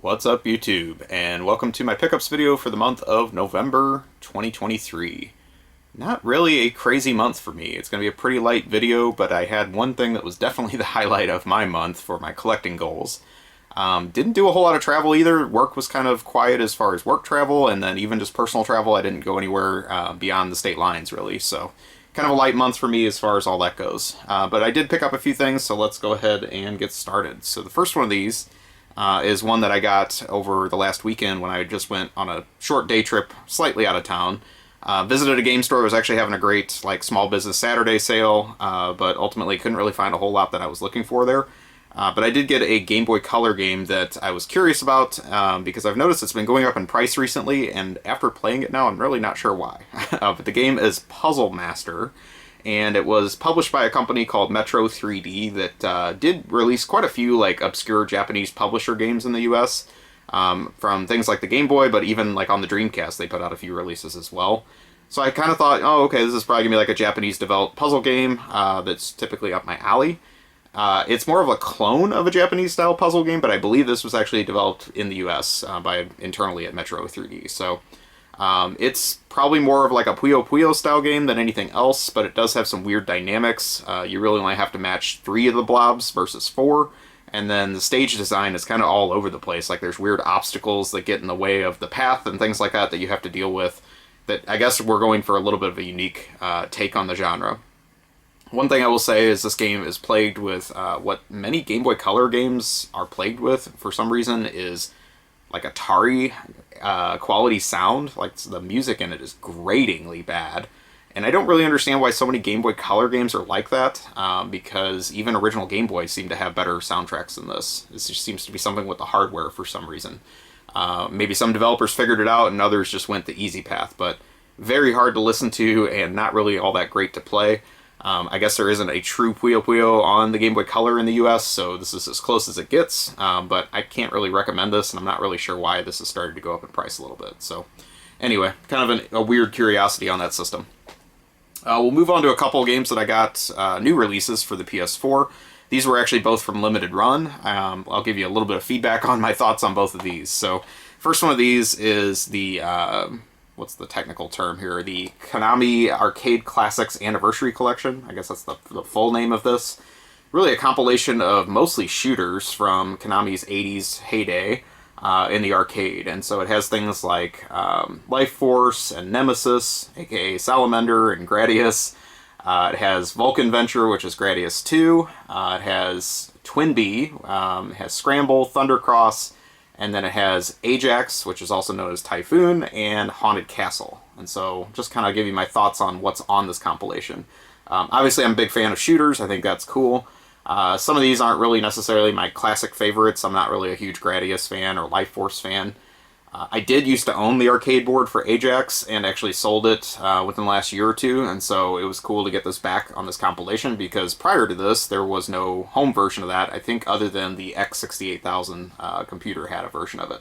What's up, YouTube, and welcome to my pickups video for the month of November 2023. Not really a crazy month for me. It's going to be a pretty light video, but I had one thing that was definitely the highlight of my month for my collecting goals. Didn't do a whole lot of travel either. Work was kind of quiet as far as work travel, and then even just personal travel, I didn't go anywhere beyond the state lines, really. So kind of a light month for me as far as all that goes. But I did pick up a few things, so let's go ahead and get started. So the first one of these is one that I got over the last weekend when I just went on a short day trip slightly out of town. Visited a game store. It was actually having a great small business Saturday sale, but ultimately couldn't really find a whole lot that I was looking for there. But I did get a Game Boy Color game that I was curious about because I've noticed it's been going up in price recently, and after playing it now, I'm really not sure why. But the game is Puzzle Master, and it was published by a company called Metro 3D that did release quite a few obscure Japanese publisher games in the US, from things like the Game Boy, but even on the Dreamcast they put out a few releases as well. So I kind of thought, oh, okay, this is probably going to be a Japanese developed puzzle game that's typically up my alley. It's more of a clone of a Japanese style puzzle game, but I believe this was actually developed in the US internally at Metro 3D. So it's probably more of a Puyo Puyo style game than anything else, but it does have some weird dynamics. You really only have to match 3 of the blobs versus 4, and then the stage design is kind of all over the place. There's weird obstacles that get in the way of the path and things like that you have to deal with, that I guess we're going for a little bit of a unique take on the genre. One thing I will say is this game is plagued with what many Game Boy Color games are plagued with for some reason, is Atari quality sound. The music in it is gratingly bad, and I don't really understand why so many Game Boy Color games are like that, because even original Game Boys seem to have better soundtracks than this. This just seems to be something with the hardware for some reason. Maybe some developers figured it out and others just went the easy path, but very hard to listen to and not really all that great to play. I guess there isn't a true Puyo Puyo on the Game Boy Color in the US, so this is as close as it gets, but I can't really recommend this, and I'm not really sure why this has started to go up in price a little bit. So anyway, kind of a weird curiosity on that system. We'll move on to a couple of games that I got new releases for the PS4. These were actually both from Limited Run. I'll give you a little bit of feedback on my thoughts on both of these. So first one of these is the what's the technical term here? The Konami Arcade Classics Anniversary Collection. I guess that's the full name of this. Really a compilation of mostly shooters from Konami's 80s heyday in the arcade. And so it has things like Life Force and Nemesis, aka Salamander and Gradius. It has Vulcan Venture, which is Gradius 2. It has Twin Bee. It has Scramble, Thundercross, and then it has Ajax, which is also known as Typhoon, and Haunted Castle. And so just kind of give you my thoughts on what's on this compilation. Obviously, I'm a big fan of shooters. I think that's cool. Some of these aren't really necessarily my classic favorites. I'm not really a huge Gradius fan or Life Force fan. I did used to own the arcade board for Ajax and actually sold it within the last year or two, and so it was cool to get this back on this compilation, because prior to this there was no home version of that, I think, other than the X68000 computer had a version of it.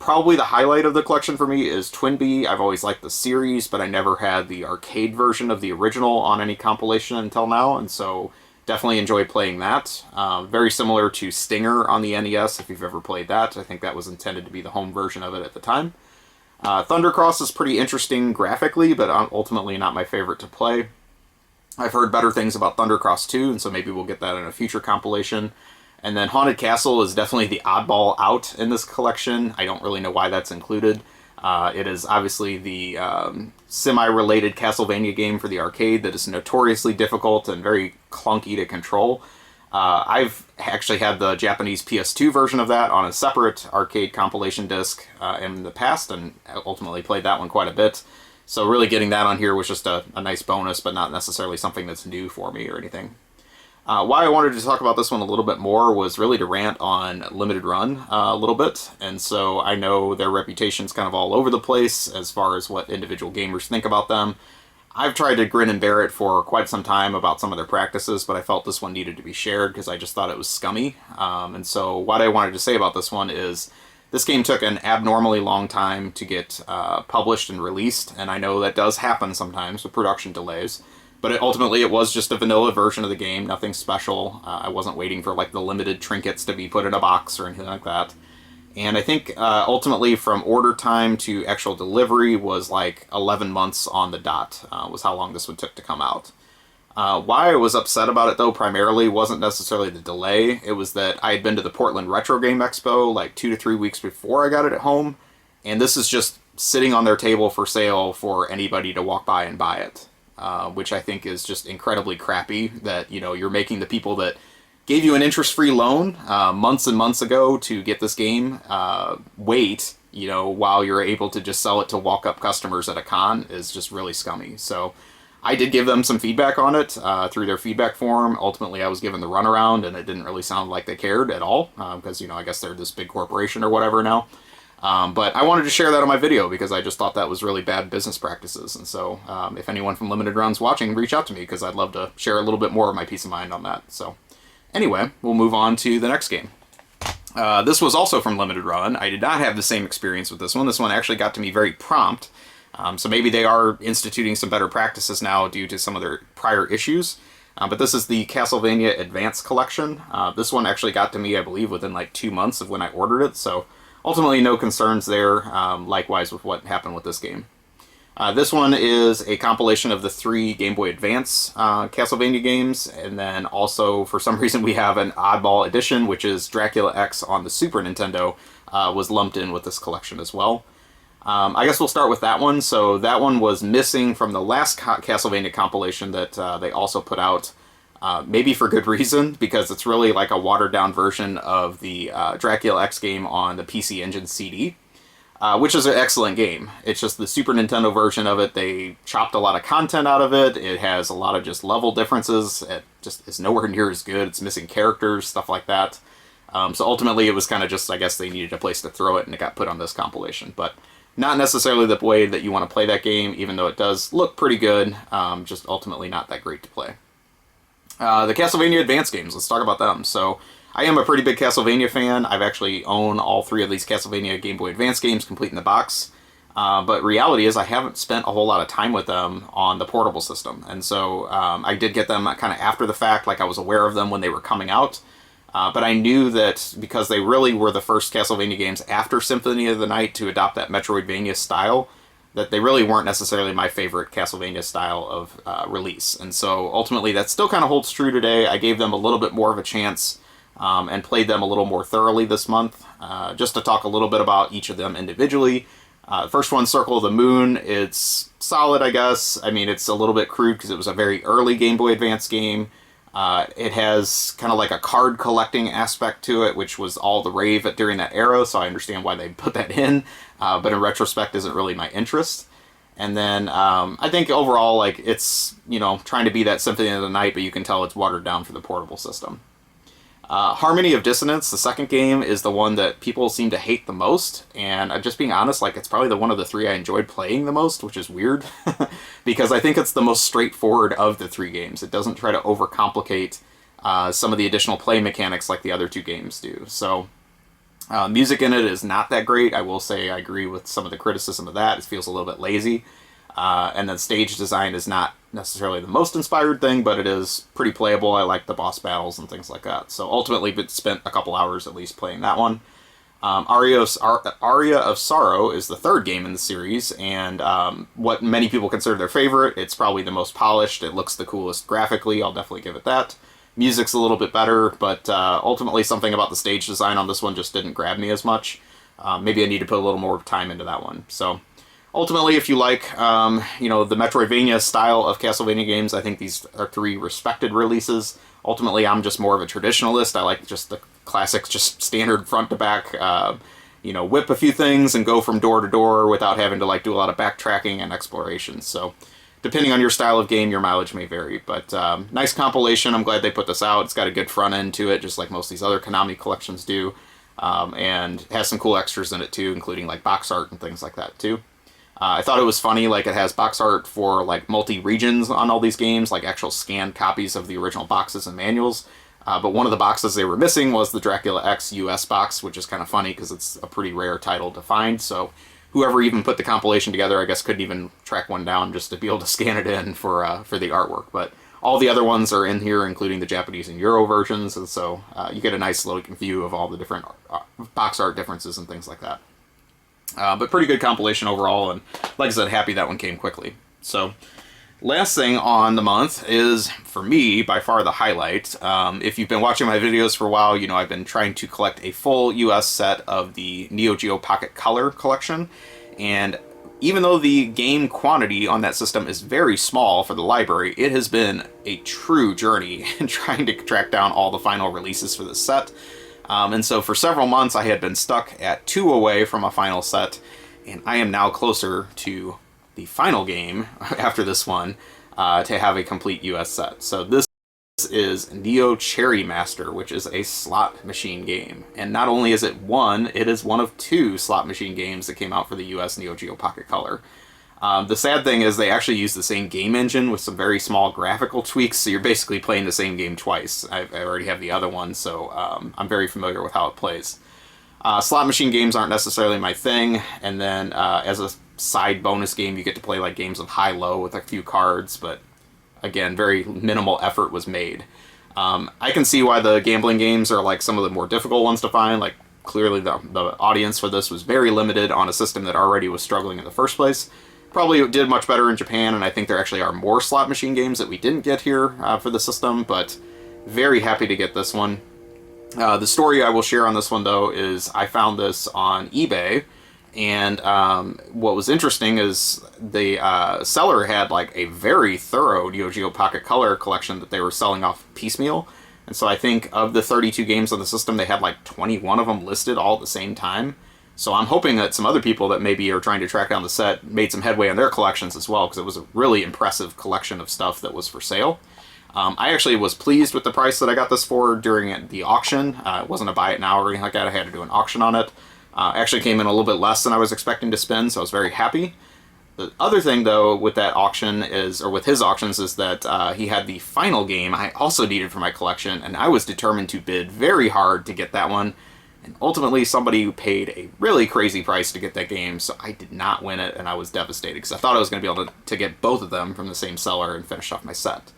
Probably the highlight of the collection for me is Twin Bee. I've always liked the series, but I never had the arcade version of the original on any compilation until now, and so definitely enjoy playing that. Very similar to Stinger on the NES, if you've ever played that. I think that was intended to be the home version of it at the time. Thundercross is pretty interesting graphically, but ultimately not my favorite to play. I've heard better things about Thundercross 2, and so maybe we'll get that in a future compilation. And then Haunted Castle is definitely the oddball out in this collection. I don't really know why that's included. It is obviously the semi-related Castlevania game for the arcade that is notoriously difficult and very clunky to control. I've actually had the Japanese PS2 version of that on a separate arcade compilation disc in the past, and ultimately played that one quite a bit. So really getting that on here was just a nice bonus, but not necessarily something that's new for me or anything. Why I wanted to talk about this one a little bit more was really to rant on Limited Run a little bit, and so I know their reputation's kind of all over the place as far as what individual gamers think about them. I've tried to grin and bear it for quite some time about some of their practices, but I felt this one needed to be shared because I just thought it was scummy. And so what I wanted to say about this one is this game took an abnormally long time to get published and released, and I know that does happen sometimes with production delays. But ultimately, it was just a vanilla version of the game, nothing special. I wasn't waiting for like the limited trinkets to be put in a box or anything like that. And I think ultimately from order time to actual delivery was like 11 months on the dot, was how long this one took to come out. Why I was upset about it, though, primarily wasn't necessarily the delay. It was that I had been to the Portland Retro Game Expo like 2 to 3 weeks before I got it at home, and this is just sitting on their table for sale for anybody to walk by and buy it, which I think is just incredibly crappy that, you know, you're making the people that gave you an interest-free loan months and months ago to get this game wait, you know, while you're able to just sell it to walk-up customers at a con is just really scummy. So I did give them some feedback on it through their feedback form. Ultimately, I was given the runaround, and it didn't really sound like they cared at all, because, you know, I guess they're this big corporation or whatever now. But I wanted to share that on my video because I just thought that was really bad business practices. And so if anyone from Limited Run's watching, reach out to me because I'd love to share a little bit more of my peace of mind on that. So anyway, we'll move on to the next game. This was also from Limited Run. I did not have the same experience with this one. This one actually got to me very prompt. So maybe they are instituting some better practices now due to some of their prior issues. But this is the Castlevania Advance Collection. This one actually got to me, I believe, within like 2 months of when I ordered it. So ultimately no concerns there, likewise with what happened with this game. This one is a compilation of the 3 Game Boy Advance Castlevania games, and then also, for some reason, we have an oddball edition, which is Dracula X on the Super Nintendo, was lumped in with this collection as well. I guess we'll start with that one. So that one was missing from the last Castlevania compilation that they also put out, maybe for good reason, because it's really like a watered-down version of the Dracula X game on the PC Engine CD. Which is an excellent game. It's just the Super Nintendo version of it, they chopped a lot of content out of it. It has a lot of just level differences. It just is nowhere near as good. It's missing characters, stuff like that. So ultimately it was kind of just, I guess they needed a place to throw it, and it got put on this compilation. But not necessarily the way that you want to play that game, even though it does look pretty good, just ultimately not that great to play. The Castlevania Advance games, let's talk about them. So I am a pretty big Castlevania fan. I've actually owned all 3 of these Castlevania Game Boy Advance games complete in the box. But reality is I haven't spent a whole lot of time with them on the portable system. And so I did get them kind of after the fact, like I was aware of them when they were coming out. But I knew that because they really were the first Castlevania games after Symphony of the Night to adopt that Metroidvania style, that they really weren't necessarily my favorite Castlevania style of release. And so ultimately that still kind of holds true today. I gave them a little bit more of a chance and played them a little more thoroughly this month. Just to talk a little bit about each of them individually. First one, Circle of the Moon, it's solid, I guess. I mean, it's a little bit crude because it was a very early Game Boy Advance game. It has kind of like a card collecting aspect to it, which was all the rave during that era, so I understand why they put that in, but in retrospect isn't really my interest. And then I think overall, like, it's, you know, trying to be that Symphony of the Night, but you can tell it's watered down for the portable system. Harmony of Dissonance, the second game, is the one that people seem to hate the most, and just being honest, like, it's probably the one of the 3 I enjoyed playing the most, which is weird, because I think it's the most straightforward of the 3 games. It doesn't try to overcomplicate some of the additional play mechanics like the other 2 games do. So, music in it is not that great. I will say I agree with some of the criticism of that. It feels a little bit lazy. And then stage design is not necessarily the most inspired thing, but it is pretty playable. I like the boss battles and things like that. So ultimately, spent a couple hours at least playing that one. Aria of Sorrow is the 3rd game in the series, and what many people consider their favorite. It's probably the most polished. It looks the coolest graphically. I'll definitely give it that. Music's a little bit better, but ultimately something about the stage design on this one just didn't grab me as much. Maybe I need to put a little more time into that one. So ultimately, if you like, you know, the Metroidvania style of Castlevania games, I think these are 3 respected releases. Ultimately, I'm just more of a traditionalist. I like just the classics, just standard front to back, you know, whip a few things and go from door to door without having to, like, do a lot of backtracking and exploration. So depending on your style of game, your mileage may vary. But nice compilation. I'm glad they put this out. It's got a good front end to it, just like most of these other Konami collections do. And has some cool extras in it, too, including, like, box art and things like that, too. I thought it was funny, like, it has box art for, like, multi-regions on all these games, like actual scanned copies of the original boxes and manuals. But one of the boxes they were missing was the Dracula X US box, which is kind of funny because it's a pretty rare title to find. So whoever even put the compilation together, I guess, couldn't even track one down just to be able to scan it in for the artwork. But all the other ones are in here, including the Japanese and Euro versions, and so you get a nice little view of all the different box art differences and things like that. But pretty good compilation overall, and like I said, happy that one came quickly. So, last thing on the month is, for me, by far the highlight. If you've been watching my videos for a while, you know I've been trying to collect a full US set of the Neo Geo Pocket Color collection, and even though the game quantity on that system is very small for the library, it has been a true journey in trying to track down all the final releases for this set. And so for several months I had been stuck at 2 away from a final set, and I am now closer to the final game after this one to have a complete US set. So this is Neo Cherry Master, which is a slot machine game. And not only is it it is one of 2 slot machine games that came out for the US Neo Geo Pocket Color. The sad thing is they actually use the same game engine with some very small graphical tweaks, so you're basically playing the same game twice. I already have the other one, so I'm very familiar with how it plays. Slot machine games aren't necessarily my thing, and then as a side bonus game you get to play like games of high-low with a few cards, but again, very minimal effort was made. I can see why the gambling games are like some of the more difficult ones to find. Like, clearly the audience for this was very limited on a system that already was struggling in the first place. Probably did much better in Japan, and I think there actually are more slot machine games that we didn't get here for the system, but very happy to get this one. The story I will share on this one, though, is I found this on eBay, and what was interesting is the seller had like a very thorough Neo Geo Pocket Color collection that they were selling off piecemeal. And so I think of the 32 games on the system, they had like 21 of them listed all at the same time. So I'm hoping that some other people that maybe are trying to track down the set made some headway on their collections as well, because it was a really impressive collection of stuff that was for sale. I actually was pleased with the price that I got this for during the auction. It wasn't a buy it now or anything like that. I had to do an auction on it. Actually came in a little bit less than I was expecting to spend, so I was very happy. The other thing, though, with that auction is, or with his auctions, is that he had the final game I also needed for my collection, and I was determined to bid very hard to get that one. And ultimately, somebody paid a really crazy price to get that game, so I did not win it, and I was devastated, because I thought I was going to be able to get both of them from the same seller and finish off my set.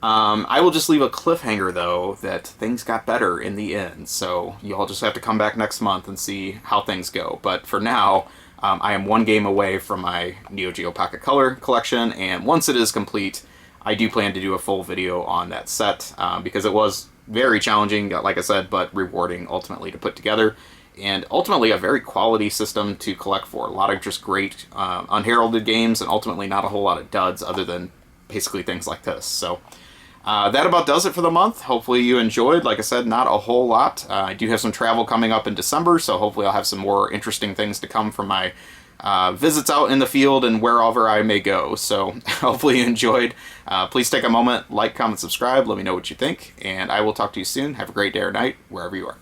I will just leave a cliffhanger, though, that things got better in the end, so you'll just have to come back next month and see how things go. But for now, I am 1 game away from my Neo Geo Pocket Color collection, and once it is complete, I do plan to do a full video on that set, because it was very challenging, like I said, but rewarding ultimately to put together, and ultimately a very quality system to collect for. A lot of just great unheralded games, and ultimately not a whole lot of duds other than basically things like this. So that about does it for the month. Hopefully you enjoyed. Like I said, not a whole lot. I do have some travel coming up in December, so hopefully I'll have some more interesting things to come from my visits out in the field and wherever I may go. So hopefully you enjoyed. Please take a moment, like, comment, subscribe, let me know what you think, and I will talk to you soon. Have a great day or night, wherever you are.